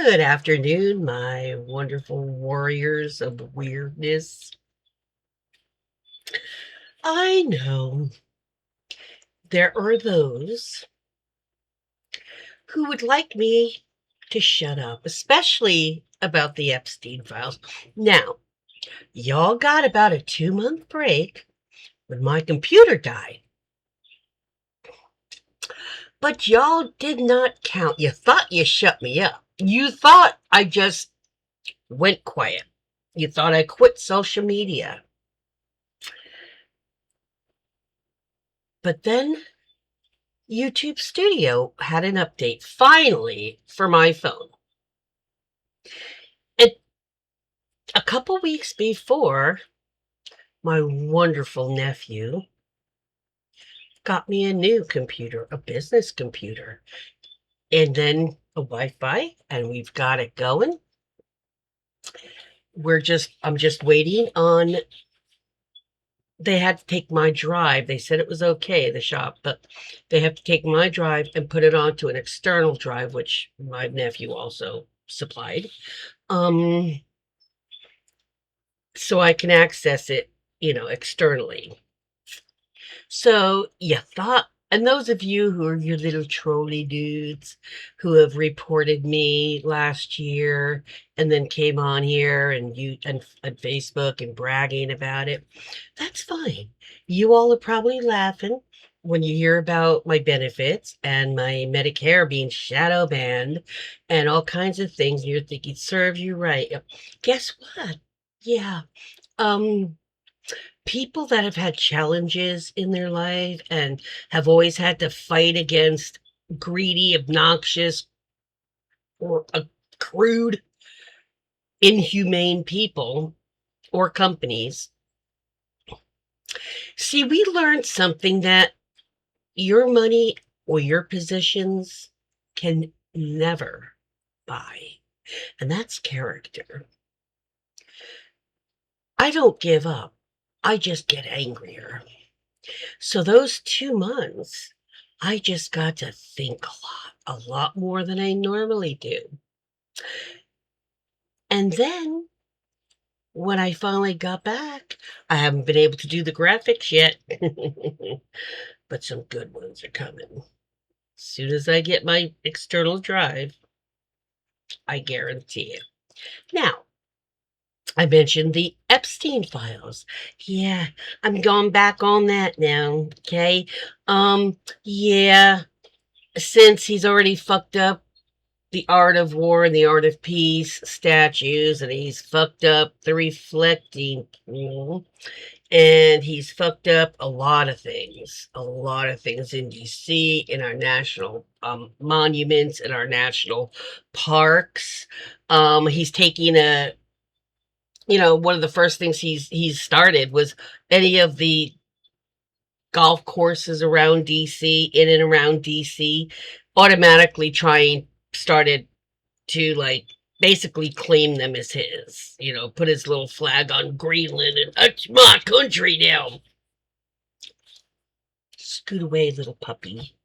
Good afternoon, my wonderful warriors of weirdness. I know there are those who would like me to shut up, especially about the Epstein files. Now, y'all got about a 2-month break when my computer died, but y'all did not count. You thought you shut me up. You thought I just went quiet. You thought I quit social media. But then YouTube Studio had an update finally for my phone. And a couple weeks before, my wonderful nephew got me a new computer, a business computer, and then a Wi-Fi, and we've got it going. I'm just waiting on, they had to take my drive. They said it was okay, the shop, but they have to take my drive and put it onto an external drive, which my nephew also supplied. So I can access it, externally. So you thought, and those of you who are your little trolley dudes who have reported me last year and then came on here and Facebook and bragging about it, that's fine. You all are probably laughing when you hear about my benefits and my Medicare being shadow banned and all kinds of things. You're thinking, serves you right. Guess what? Yeah. Um, People that have had challenges in their life and have always had to fight against greedy, obnoxious, or crude, inhumane people or companies. See, we learned something that your money or your positions can never buy, and that's character. I don't give up. I just get angrier. So those 2 months, I just got to think a lot more than I normally do. And then when I finally got back, I haven't been able to do the graphics yet, but some good ones are coming. As soon as I get my external drive, I guarantee it. Now, I mentioned the Epstein files. Yeah, I'm going back on that now, okay? Yeah, since he's already fucked up the art of war and the art of peace statues, and he's fucked up the reflecting pool, and he's fucked up a lot of things in DC, in our national monuments, in our national parks. He's taking one of the first things he's started was any of the golf courses around DC, in and around DC, automatically started to like basically claim them as his, put his little flag on Greenland and that's my country now. Scoot away, little puppy.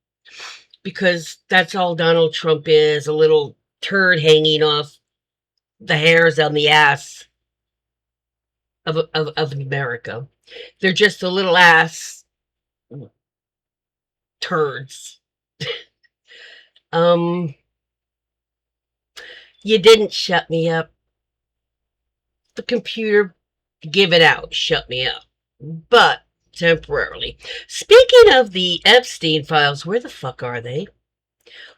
Because that's all Donald Trump is, a little turd hanging off the hairs on the ass of America. They're just a little ass turds. Um, you didn't shut me up. The computer, give it out, shut me up. But temporarily. Speaking of the Epstein files, where the fuck are they?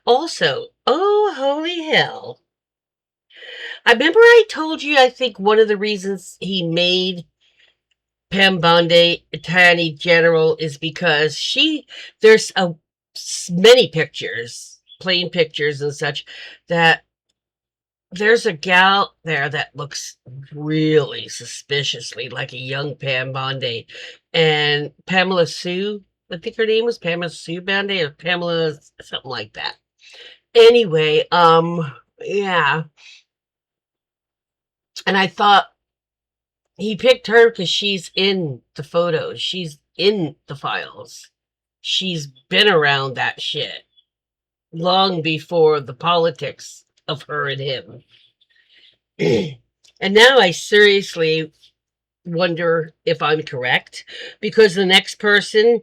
Also, oh, holy hell. I remember I told you, I think one of the reasons he made Pam Bondi Attorney General is because there's many pictures, plain pictures and such, that there's a gal there that looks really suspiciously like a young Pam Bondi. And Pamela Sue, I think her name was Pamela Sue Bondi or Pamela something like that. Anyway, yeah. And I thought he picked her because she's in the photos. She's in the files. She's been around that shit long before the politics of her and him. And now I seriously wonder if I'm correct, because the next person,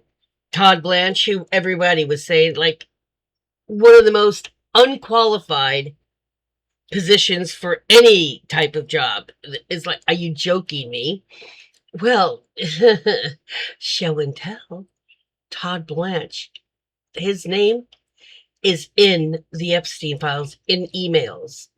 Todd Blanche, who everybody was saying, like, one of the most unqualified positions for any type of job, is like, are you joking me? Well, show and tell. Todd Blanche, his name is in the Epstein files, in emails.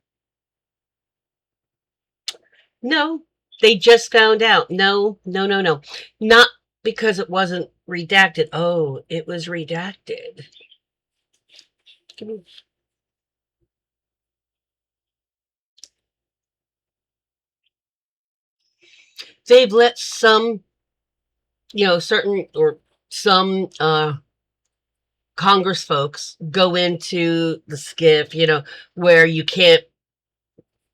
No, they just found out. No, no, no, no. Not because it wasn't redacted. Oh, it was redacted. They've let some, certain or some Congress folks go into the skiff, where you can't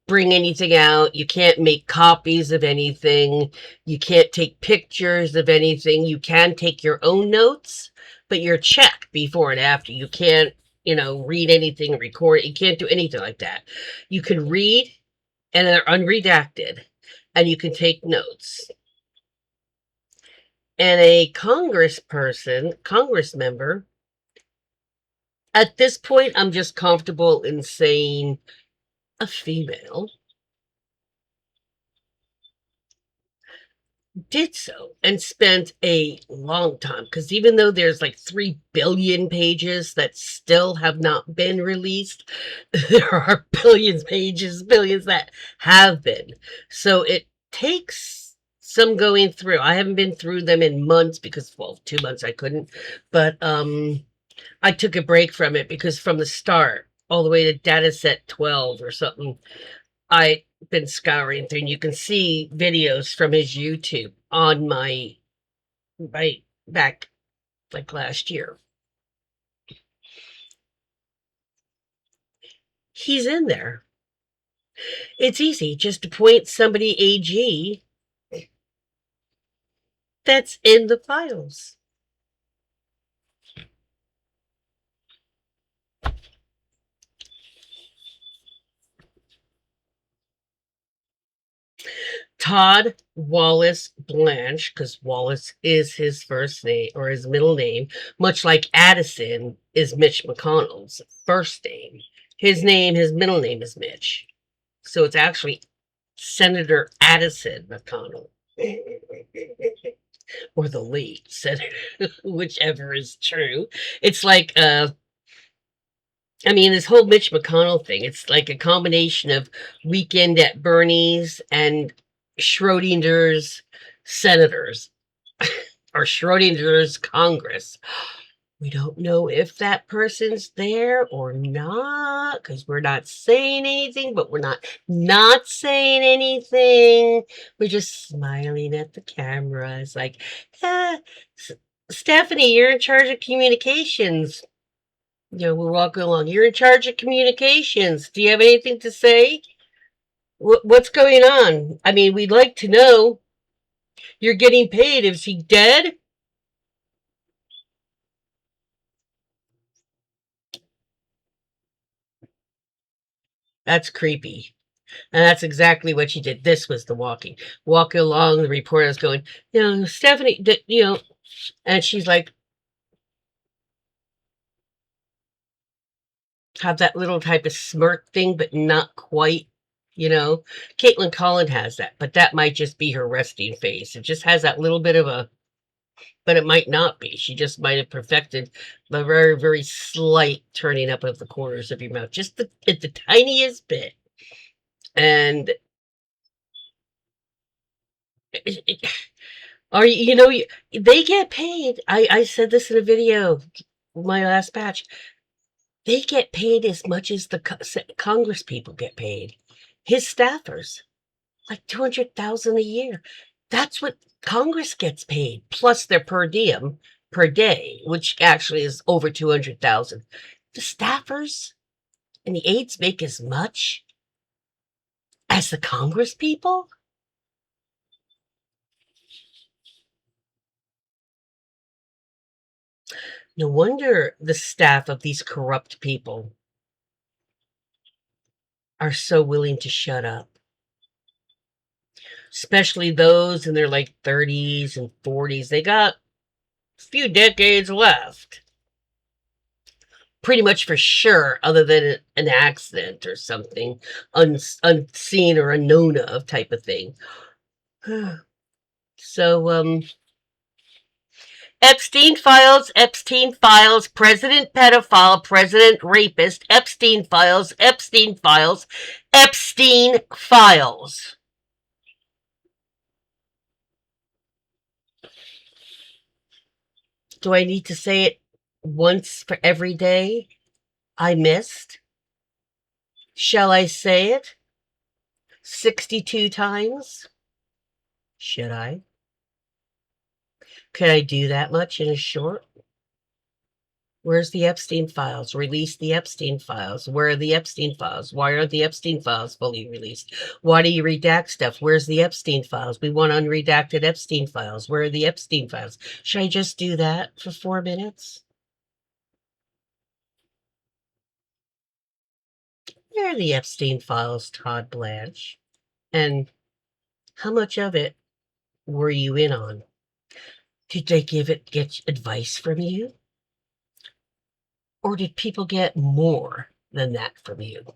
bring anything out, you can't make copies of anything, you can't take pictures of anything. You can take your own notes, but you're checked before and after. You can't, read anything, record it. You can't do anything like that. You can read, and they're unredacted, and you can take notes. And a Congress member, at this point, I'm just comfortable in saying a female, did so and spent a long time, because even though there's like 3 billion pages that still have not been released, there are billions that have been. So it takes some going through. I haven't been through them in months because, well, 2 months I couldn't, but I took a break from it because from the start all the way to data set 12 or something, I've been scouring through, and you can see videos from his YouTube on my right back, like last year. He's in there. It's easy just to point somebody AG that's in the files. Todd Wallace Blanche, because Wallace is his first name or his middle name, much like Addison is Mitch McConnell's first name. His middle name is Mitch. So it's actually Senator Addison McConnell. Or the late senator, whichever is true. It's like, this whole Mitch McConnell thing, it's like a combination of Weekend at Bernie's and Schrodinger's senators, or Schrodinger's Congress. We don't know if that person's there or not, because we're not saying anything, but we're not saying anything. We're just smiling at the camera. It's like, Stephanie, you're in charge of communications. We're walking along. You're in charge of communications. Do you have anything to say? What's going on? We'd like to know. You're getting paid. Is he dead? That's creepy. And that's exactly what she did. This was the walking. Walking along, the reporter's going, Stephanie, and she's like, have that little type of smirk thing, but not quite, Caitlin Collin has that, but that might just be her resting face. It just has that little bit of but it might not be. She just might have perfected the very, very slight turning up of the corners of your mouth, just the tiniest bit. And Are they get paid. I said this in a video, my last batch. They get paid as much as the Congress people get paid. His staffers, like 200,000 a year. That's what Congress gets paid, plus their per diem per day, which actually is over 200,000. The staffers and the aides make as much as the Congress people. No wonder the staff of these corrupt people are so willing to shut up, especially those in their like 30s and 40s. They got a few decades left. Pretty much for sure, other than an accident or something unseen or unknown of type of thing. So, Epstein files, president pedophile, president rapist, Epstein files, Epstein files, Epstein files. Do I need to say it once for every day I missed? Shall I say it 62 times? Should I? Could I do that much in a short? Where's the Epstein files? Release the Epstein files. Where are the Epstein files? Why aren't the Epstein files fully released? Why do you redact stuff? Where's the Epstein files? We want unredacted Epstein files. Where are the Epstein files? Should I just do that for 4 minutes? Where are the Epstein files, Todd Blanche? And how much of it were you in on? Did they get advice from you? Or did people get more than that from you?